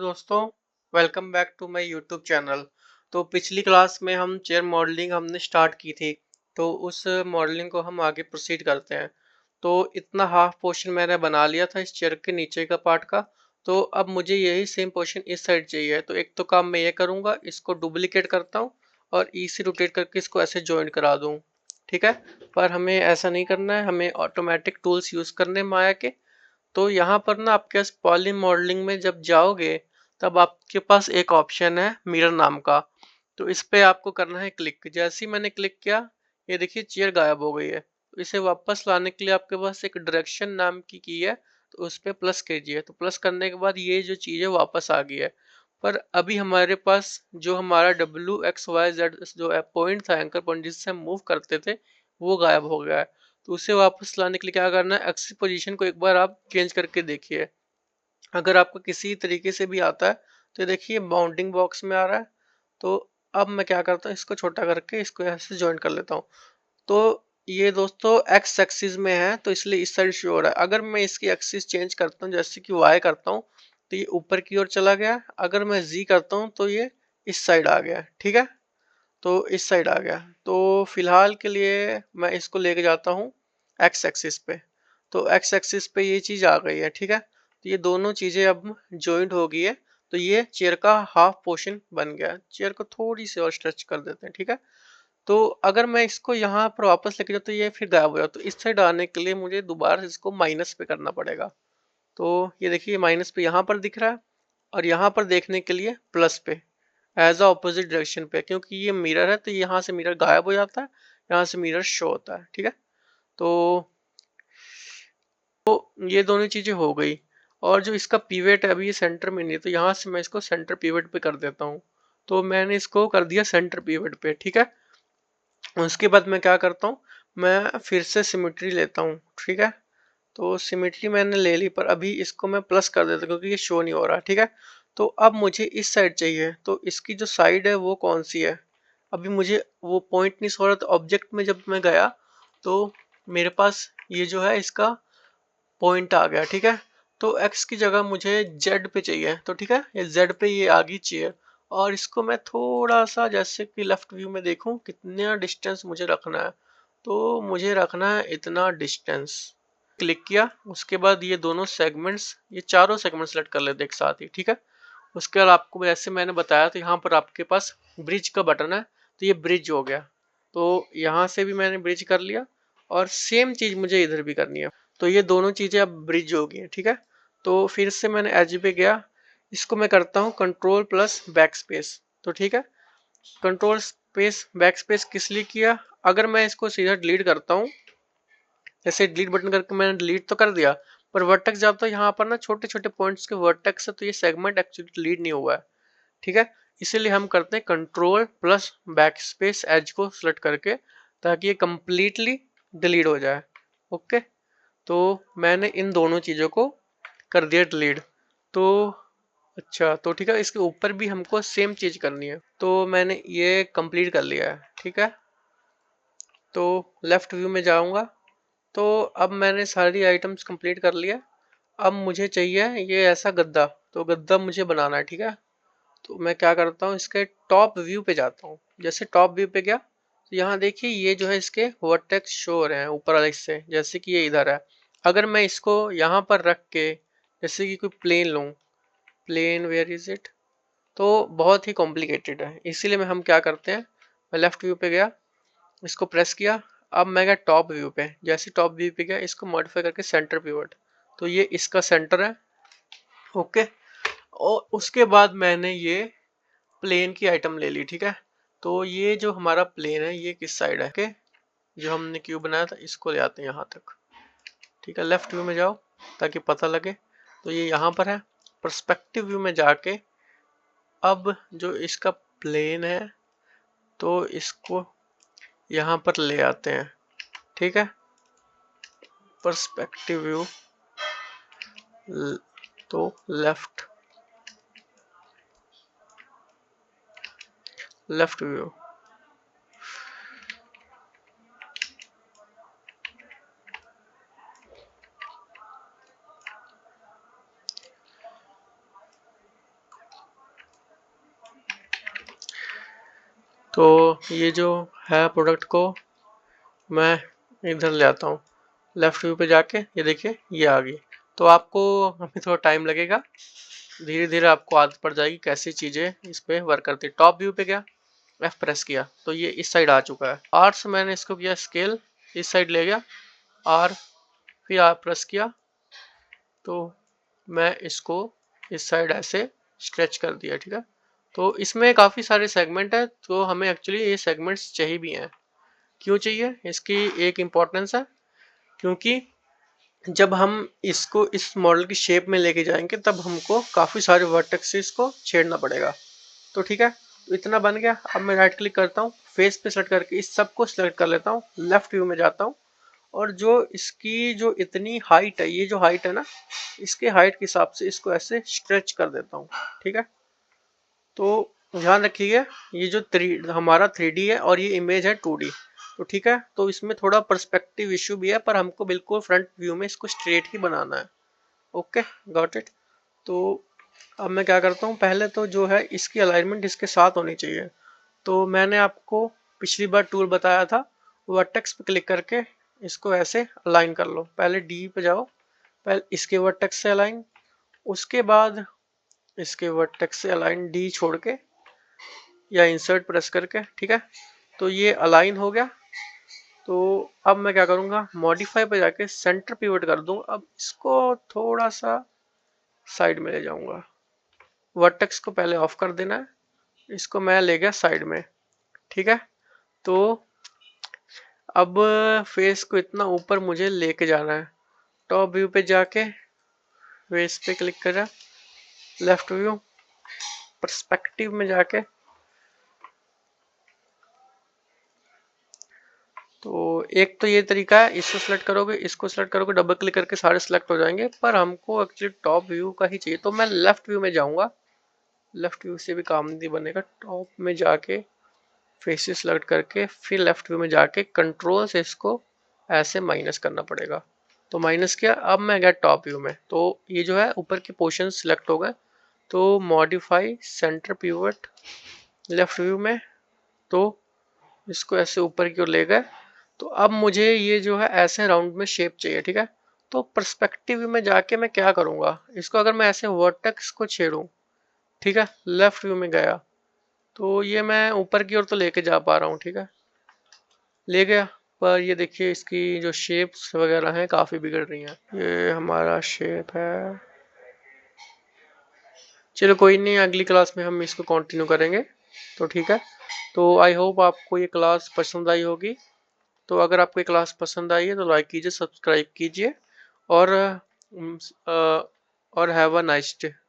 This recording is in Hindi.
दोस्तों, welcome back to my YouTube channel. तो पिछली क्लास में हम चेयर मॉडलिंग हमने स्टार्ट की थी, तो उस मॉडलिंग को हम आगे प्रोसीड करते हैं। तो इतना हाफ पोर्शन मैंने बना लिया था इस चेयर के नीचे का पार्ट का। तो अब मुझे यही सेम पोर्शन इस साइड चाहिए। तो एक तो काम मैं ये करूँगा, इसको डुप्लीकेट करता हूँ और इसी रोटेट करके इसको ऐसे जॉइंट करा दूँ। ठीक है, पर हमें ऐसा नहीं करना है, हमें ऑटोमेटिक टूल्स यूज़ करने हैं माया के। तो यहाँ पर ना आपके पास पॉली मॉडलिंग में जब जाओगे तब आपके पास एक ऑप्शन है मिरर नाम का। तो इस पे आपको करना है क्लिक। जैसे ही मैंने क्लिक किया, ये देखिए चेयर गायब हो गई है। तो इसे वापस लाने के लिए आपके पास एक डायरेक्शन नाम की है, तो उस पर प्लस कीजिए। तो प्लस करने के बाद ये जो चीज़ है वापस आ गई है। पर अभी हमारे पास जो हमारा WXYZ जो पॉइंट था, एंकर पॉइंट जिससे हम मूव करते थे, वो गायब हो गया है। तो उसे वापस लाने के लिए क्या करना है, एक्सिस पोजीशन को एक बार आप चेंज करके देखिए। अगर आपको किसी तरीके से भी आता है तो देखिए बाउंडिंग बॉक्स में आ रहा है। तो अब मैं क्या करता हूँ, इसको छोटा करके इसको ऐसे ज्वाइन कर लेता हूँ। तो ये दोस्तों एक्स एक्सिस में है, तो इसलिए इस साइड शो हो रहा है। अगर मैं इसकी एक्सिस चेंज करता हूँ, जैसे कि वाई करता हूँ, तो ये ऊपर की ओर चला गया। अगर मैं जी करता हूँ तो ये इस साइड आ गया। ठीक है, तो इस साइड आ गया। तो फिलहाल के लिए मैं इसको लेके जाता हूँ एक्स एक्सिस पे। तो एक्स एक्सिस पे ये चीज़ आ गई है। ठीक है, तो ये दोनों चीज़ें अब जॉइंट हो गई है। तो ये चेयर का हाफ पोर्शन बन गया। चेयर को थोड़ी सी और स्ट्रेच कर देते हैं। ठीक है, तो अगर मैं इसको यहाँ पर वापस लेके जाऊँ तो ये फिर गायब हो जाए। तो इस साइड आने के लिए मुझे दोबारा से इसको माइनस पे करना पड़ेगा। तो ये देखिए माइनस पे यहाँ पर दिख रहा है, और यहाँ पर देखने के लिए प्लस पे एज अ ऑपोजिट डायरेक्शन पे, क्योंकि ये मिरर है तो यहाँ से मिरर गायब हो जाता है, यहाँ से मिरर शो होता है। ठीक है, तो ये दोनों चीजें हो गई। और जो इसका पीवेट है अभी ये सेंटर में नहीं है, तो यहाँ से मैं इसको सेंटर पीवेट पे कर देता हूँ। तो मैंने इसको कर दिया सेंटर पीवेट पे। ठीक है, उसके बाद मैं क्या करता हूँ, मैं फिर से सिमेट्री लेता हूँ। ठीक है, तो सिमेट्री मैंने ले ली, पर अभी इसको मैं प्लस कर देता हूँ क्योंकि ये शो नहीं हो रहा। ठीक है, तो अब मुझे इस साइड चाहिए। तो इसकी जो साइड है वो कौन सी है, अभी मुझे वो पॉइंट नहीं सो रहा। तो ऑब्जेक्ट में जब मैं गया तो मेरे पास ये जो है इसका पॉइंट आ गया। ठीक है, तो एक्स की जगह मुझे जेड पे चाहिए। तो ठीक है, ये जेड पे ये आ गई चेयर। और इसको मैं थोड़ा सा जैसे कि लेफ्ट व्यू में देखूं कितना डिस्टेंस मुझे रखना है। तो मुझे रखना है इतना डिस्टेंस। क्लिक किया, उसके बाद ये दोनों सेगमेंट्स, ये चारों सेगमेंट सेलेक्ट कर लेते एक साथ ही। ठीक है, उसके बाद आपको जैसे मैंने बताया तो यहाँ पर आपके पास ब्रिज का बटन है, तो ये ब्रिज हो गया। तो यहाँ से भी मैंने ब्रिज कर लिया, और सेम चीज मुझे इधर भी करनी है। तो ये दोनों चीजें अब ब्रिज हो गई हैं। ठीक है, तो फिर से मैंने एज पे गया, इसको मैं करता हूँ कंट्रोल प्लस बैक स्पेस। तो ठीक है, कंट्रोल स्पेस बैक स्पेस किस लिए किया, अगर मैं इसको सीधा डिलीट करता हूँ, जैसे डिलीट बटन करके मैंने डिलीट तो कर दिया, पर वर्टेक्स जाता है यहाँ पर ना छोटे छोटे पॉइंट्स के वर्टेक्स है, तो ये सेगमेंट एक्चुअली डिलीट नहीं हुआ है। ठीक है, इसीलिए हम करते हैं control plus backspace edge को सिलेक्ट करके, ताकि ये कंप्लीटली डिलीट हो जाए। ओके, तो मैंने इन दोनों चीज़ों को कर दिया डिलीट। तो अच्छा, तो ठीक है, इसके ऊपर भी हमको सेम चीज़ करनी है। तो मैंने ये कंप्लीट कर लिया है। ठीक है, तो लेफ्ट व्यू में जाऊंगा। तो अब मैंने सारी आइटम्स कंप्लीट कर लिया। अब मुझे चाहिए ये ऐसा गद्दा। तो गद्दा मुझे बनाना है। ठीक है, तो मैं क्या करता हूँ, इसके टॉप व्यू पे जाता हूँ। जैसे टॉप व्यू पे गया तो यहाँ देखिए ये जो है इसके वर्टेक्स शो हो रहे हैं ऊपर वाले हिस्से, जैसे कि ये इधर है। अगर मैं इसको यहाँ पर रख के जैसे कि कोई प्लेन लूँ, प्लेन वेयर इज इट, तो बहुत ही कॉम्प्लिकेटेड है। इसीलिए हम क्या करते हैं, मैं लेफ्ट व्यू पे गया, इसको प्रेस किया। अब मैं गया टॉप व्यू पे, जैसे टॉप व्यू पे गया इसको मॉडिफाई करके सेंटर पिवट, तो ये इसका सेंटर है। ओके, और उसके बाद मैंने ये प्लेन की आइटम ले ली। ठीक है, तो ये जो हमारा प्लेन है ये किस साइड है, ओके, जो हमने क्यूब बनाया था इसको ले आते हैं यहाँ तक। ठीक है, लेफ्ट व्यू में जाओ ताकि पता लगे। तो ये यहाँ पर है। पर्सपेक्टिव व्यू में जाके अब जो इसका प्लेन है तो इसको यहाँ पर ले आते हैं। ठीक है, पर्सपेक्टिव व्यू, तो लेफ्ट व्यू, तो ये जो है प्रोडक्ट को मैं इधर ले आता हूँ, लेफ्ट व्यू पे जाके ये देखिए ये आ गई। तो आपको अभी थोड़ा टाइम लगेगा, धीरे धीरे आपको आदत पड़ जाएगी कैसी चीज़ें इस पे वर्क करती है। टॉप व्यू पे गया, F प्रेस किया तो ये इस साइड आ चुका है। R से मैंने इसको किया स्केल, इस साइड ले गया, R फिर R प्रेस किया तो मैं इसको इस साइड ऐसे स्ट्रेच कर दिया, ठीक है। तो इसमें काफ़ी सारे सेगमेंट है, तो हमें एक्चुअली ये सेगमेंट्स चाहिए भी हैं। क्यों चाहिए, इसकी एक इम्पोर्टेंस है, क्योंकि जब हम इसको इस मॉडल की शेप में लेके जाएंगे तब हमको काफ़ी सारे वर्टेक्सेस को छेड़ना पड़ेगा। तो ठीक है, तो इतना बन गया। अब मैं राइट क्लिक करता हूँ, फेस पे सेलेक्ट करके इस सब को सिलेक्ट कर लेता हूँ, लेफ्ट व्यू में जाता हूँ और जो इसकी जो इतनी हाइट है, ये जो हाइट है ना, इसके हाइट के हिसाब से इसको ऐसे स्ट्रेच कर देता हूँ, ठीक है। तो ध्यान रखिए ये जो हमारा 3D है और ये इमेज है 2D, तो ठीक है। तो इसमें थोड़ा पर्सपेक्टिव इश्यू भी है, पर हमको बिल्कुल फ्रंट व्यू में इसको स्ट्रेट ही बनाना है। Okay, got it. तो अब मैं क्या करता हूँ, पहले तो जो है इसकी अलाइनमेंट इसके साथ होनी चाहिए। तो मैंने आपको पिछली बार टूल बताया था, वर्टेक्स पे क्लिक करके इसको ऐसे अलाइन कर लो। पहले डी पे जाओ, पहले इसके वर्टेक्स से अलाइन, उसके बाद इसके वर्टेक्स से अलाइन डी छोड़ के या इंसर्ट प्रेस करके, ठीक है। तो ये अलाइन हो गया। तो अब मैं क्या करूँगा, मॉडिफाई पे जाके सेंटर पिवट कर दूँ। अब इसको थोड़ा सा साइड में ले जाऊंगा, वर्टेक्स को पहले ऑफ कर देना है, इसको मैं ले गया साइड में, ठीक है। तो अब फेस को इतना ऊपर मुझे लेके जाना है। टॉप व्यू पे जाके फेस पे क्लिक करा, लेफ्ट व्यू, पर्सपेक्टिव में जाके तो एक तो ये तरीका है, इसको सिलेक्ट करोगे, इसको सिलेक्ट करोगे, डबल क्लिक करके सारे सिलेक्ट हो जाएंगे, पर हमको एक्चुअली टॉप व्यू का ही चाहिए। तो मैं लेफ्ट व्यू में जाऊंगा, लेफ्ट व्यू से भी काम नहीं बनेगा। टॉप में जाके फेसेस सेलेक्ट करके फिर लेफ्ट व्यू में जाके कंट्रोल से इसको ऐसे माइनस करना पड़ेगा। तो माइनस किया, अब मैं गया टॉप व्यू में। तो ये जो है ऊपर के पोर्शन सिलेक्ट हो गए। तो modify centre pivot left view में, तो इसको ऐसे ऊपर की ओर ले गए। तो अब मुझे ये जो है ऐसे राउंड में शेप चाहिए, ठीक है। तो पर्सपेक्टिव व्यू में जाके मैं क्या करूंगा, इसको अगर मैं ऐसे वर्टेक्स को छेड़ूं, ठीक है, लेफ्ट व्यू में गया तो ये मैं ऊपर की ओर तो लेके जा पा रहा हूँ, ठीक है, ले गया। पर ये देखिए इसकी जो शेप्स वगैरह हैं काफ़ी बिगड़ रही हैं। ये हमारा शेप है, चलो कोई नहीं, अगली क्लास में हम इसको कंटिन्यू करेंगे। तो ठीक है, तो आई होप आपको ये क्लास पसंद आई होगी। तो अगर आपको ये क्लास पसंद आई है तो लाइक कीजिए, सब्सक्राइब कीजिए और हैव अ नाइस डे।